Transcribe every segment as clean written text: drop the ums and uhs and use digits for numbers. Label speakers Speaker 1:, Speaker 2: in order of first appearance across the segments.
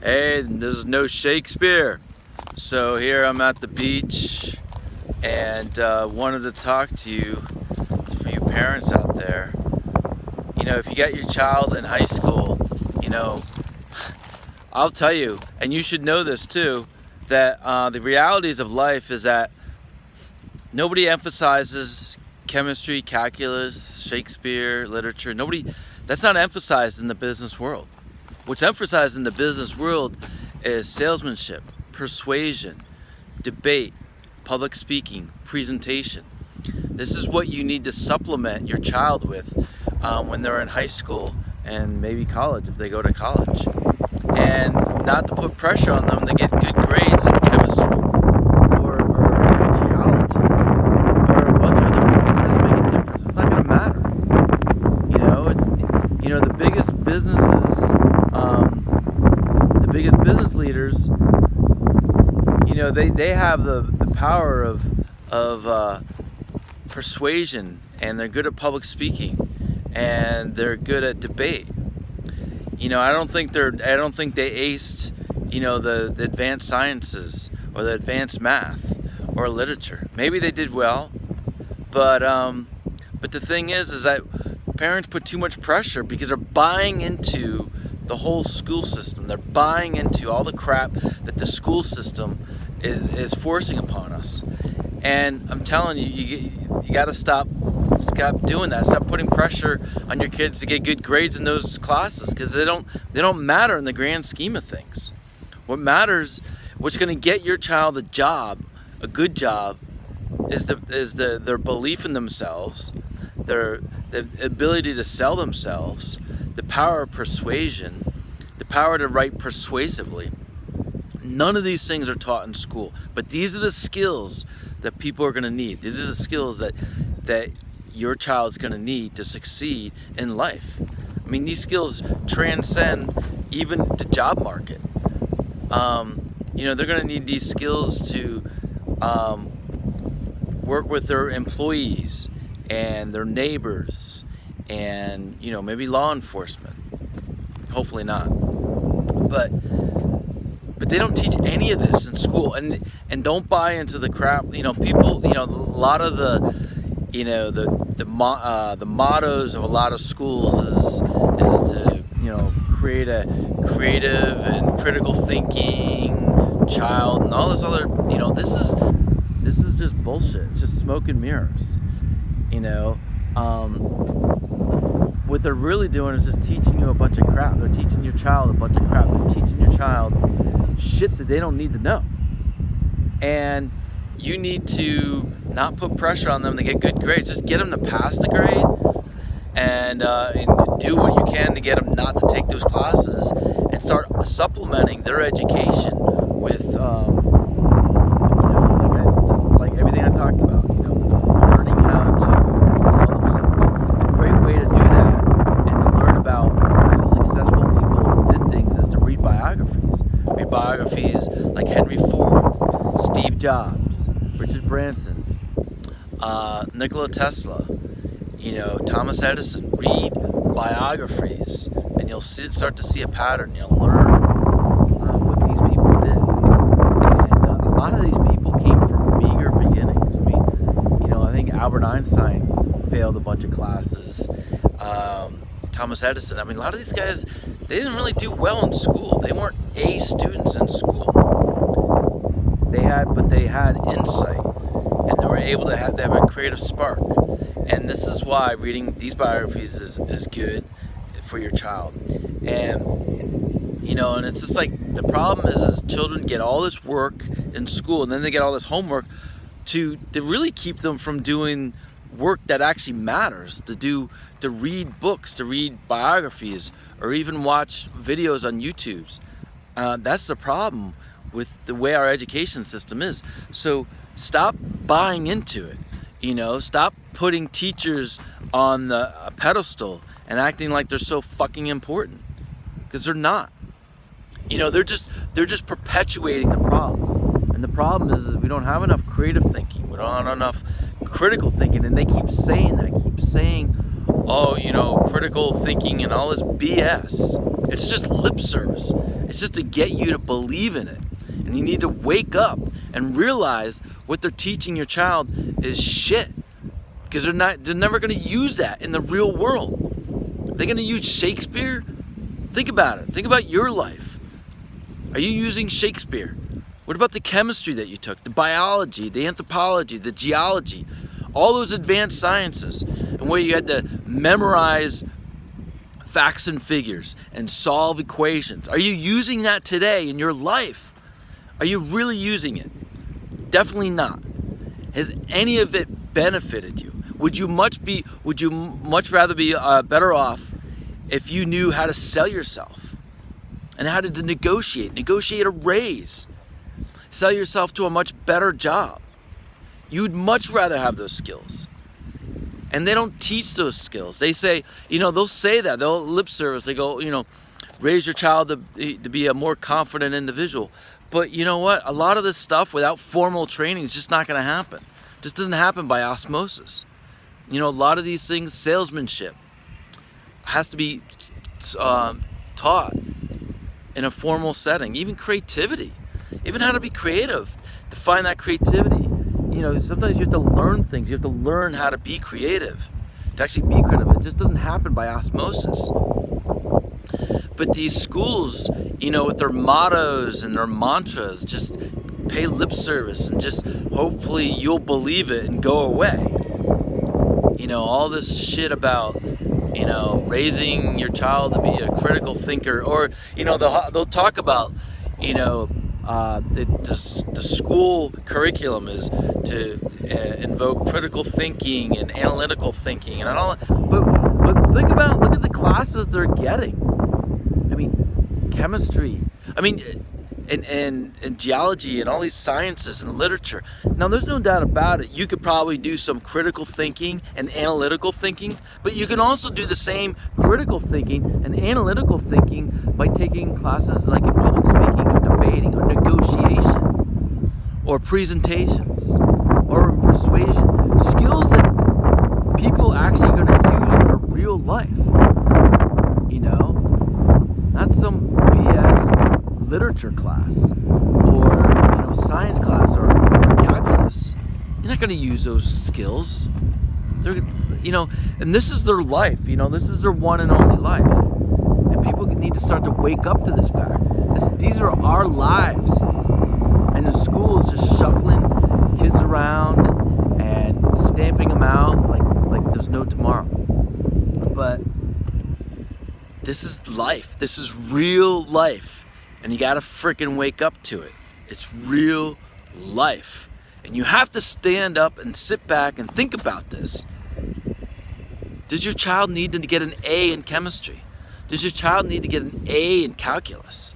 Speaker 1: Hey, there's no Shakespeare. So here I'm at the beach and wanted to talk to you, for you parents out there. You know, if you got your child in high school, you know, I'll tell you, and you should know this too, that the realities of life is that nobody emphasizes chemistry, calculus, Shakespeare, literature. That's not emphasized in the business world. What's emphasized in the business world is salesmanship, persuasion, debate, public speaking, presentation. This is what you need to supplement your child with when they're in high school and maybe college if they go to college. And not to put pressure on them to get good grades in chemistry or geology or a bunch of other things. It doesn't make a difference. It's not going to matter. The biggest business leaders, they have the power of persuasion, and they're good at public speaking, and they're good at debate. I don't think they aced, the advanced sciences or the advanced math or literature. Maybe they did well, but the thing is that parents put too much pressure because they're buying into the whole school system. They're buying into all the crap that the school system is forcing upon us. And I'm telling you, you got to stop doing that. Stop putting pressure on your kids to get good grades in those classes, because they don't matter in the grand scheme of things. What matters, what's going to get your child a good job, is their belief in themselves, the ability to sell themselves, the power of persuasion, the power to write persuasively. None of these things are taught in school, but these are the skills that people are going to need. These are the skills that your child's going to need to succeed in life. I mean, these skills transcend even the job market. They're going to need these skills to work with their employees and their neighbors and, maybe law enforcement. Hopefully not. But they don't teach any of this in school, and don't buy into the crap. People, a lot of the mottos of a lot of schools is to create a creative and critical thinking child and all this other. This is just bullshit. It's just smoke and mirrors. What they're really doing is just teaching you a bunch of crap. They're teaching your child a bunch of crap. They're teaching your child shit that they don't need to know. And you need to not put pressure on them to get good grades. Just get them to pass the grade, and do what you can to get them not to take those classes, and start supplementing their education with, like everything I talked about. Learning how to sell themselves. A great way to do that and to learn about how successful people did things is to read biographies. Read biographies like Henry Ford, Steve Jobs, Richard Branson, Nikola Tesla, Thomas Edison. Read biographies, and you'll start to see a pattern. You'll learn what these people did. And a lot of these people came from meager beginnings. I think Albert Einstein failed a bunch of classes. Thomas Edison. A lot of these guys, they didn't really do well in school. They weren't A students in school. They had insight, and they were able to have a creative spark. And this is why reading these biographies is good for your child. And and it's just like, the problem is children get all this work in school, and then they get all this homework to really keep them from doing work that actually matters, to read books, to read biographies, or even watch videos on YouTubes. That's the problem with the way our education system is. So stop buying into it. Stop putting teachers on a pedestal and acting like they're so fucking important, because they're not. They're just perpetuating the problem. And the problem is we don't have enough creative thinking. We don't have enough critical thinking, and they keep saying that. Critical thinking and all this BS. It's just lip service. It's just to get you to believe in it. And you need to wake up and realize what they're teaching your child is shit. Because they're never going to use that in the real world. They're going to use Shakespeare? Think about it. Think about your life. Are you using Shakespeare? What about the chemistry that you took? The biology, the anthropology, the geology, all those advanced sciences, and where you had to memorize facts and figures and solve equations. Are you using that today in your life? Are you really using it? Definitely not. Has any of it benefited you? Would you much rather be better off if you knew how to sell yourself and how to negotiate a raise, sell yourself to a much better job? You'd much rather have those skills. And they don't teach those skills. They say, they'll say that, they'll lip service, they go, raise your child to be a more confident individual. But you know what? A lot of this stuff without formal training is just not going to happen. It just doesn't happen by osmosis. A lot of these things, salesmanship, has to be taught in a formal setting. Even creativity, even how to be creative, to find that creativity. Sometimes you have to learn things. You have to learn how to be creative, to actually be creative. It just doesn't happen by osmosis. But these schools, with their mottos and their mantras, just pay lip service and just hopefully you'll believe it and go away. All this shit about, raising your child to be a critical thinker, or, they'll talk about, the school curriculum is to invoke critical thinking and analytical thinking and all. But look at the classes they're getting. I mean, chemistry. I mean, and geology and all these sciences and literature. Now, there's no doubt about it. You could probably do some critical thinking and analytical thinking, but you can also do the same critical thinking and analytical thinking by taking classes like in public speaking or debating or negotiation or presentations or persuasion. Skills that people actually are going to use in their real life. Not some BS literature class or science class or calculus. You're not going to use those skills. They're and this is their life. This is their one and only life. And people need to start to wake up to this fact. These are our lives, and the school is just shuffling kids around and stamping them out like there's no tomorrow. But this is life. This is real life. And you gotta freaking wake up to it. It's real life. And you have to stand up and sit back and think about this. Does your child need to get an A in chemistry? Does your child need to get an A in calculus?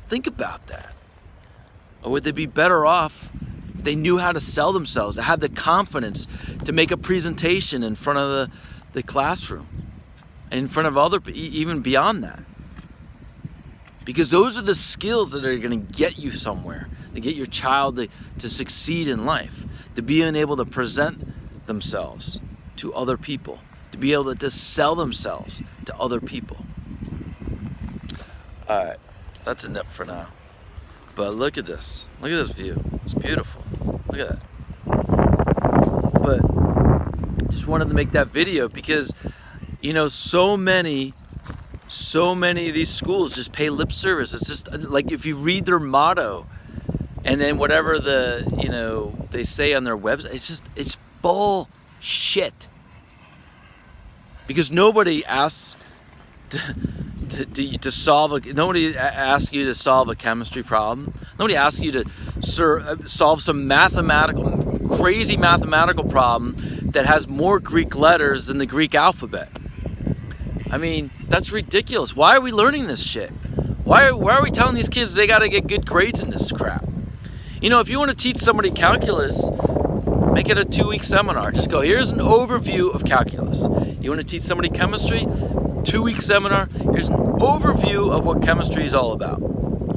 Speaker 1: Think about that. Or would they be better off if they knew how to sell themselves, to have the confidence to make a presentation in front of the classroom? In front of other, even beyond that. Because those are the skills that are going to get you somewhere, to get your child to succeed in life, to be able to present themselves to other people, to be able to sell themselves to other people. All right, that's enough for now. But look at this. Look at this view. It's beautiful. Look at that. But just wanted to make that video because so many of these schools just pay lip service. It's just like if you read their motto and then whatever they say on their website, it's bullshit. Because nobody asks to solve nobody asks you to solve a chemistry problem. Nobody asks you to solve some crazy mathematical problem that has more Greek letters than the Greek alphabet. I mean, that's ridiculous. Why are we learning this shit? Why are we telling these kids they got to get good grades in this crap? If you want to teach somebody calculus, make it a 2-week seminar. Just go, here's an overview of calculus. You want to teach somebody chemistry? 2-week seminar. Here's an overview of what chemistry is all about.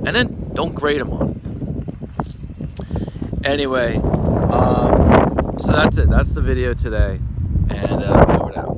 Speaker 1: And then don't grade them on it. Anyway, so that's it. That's the video today. And over and out.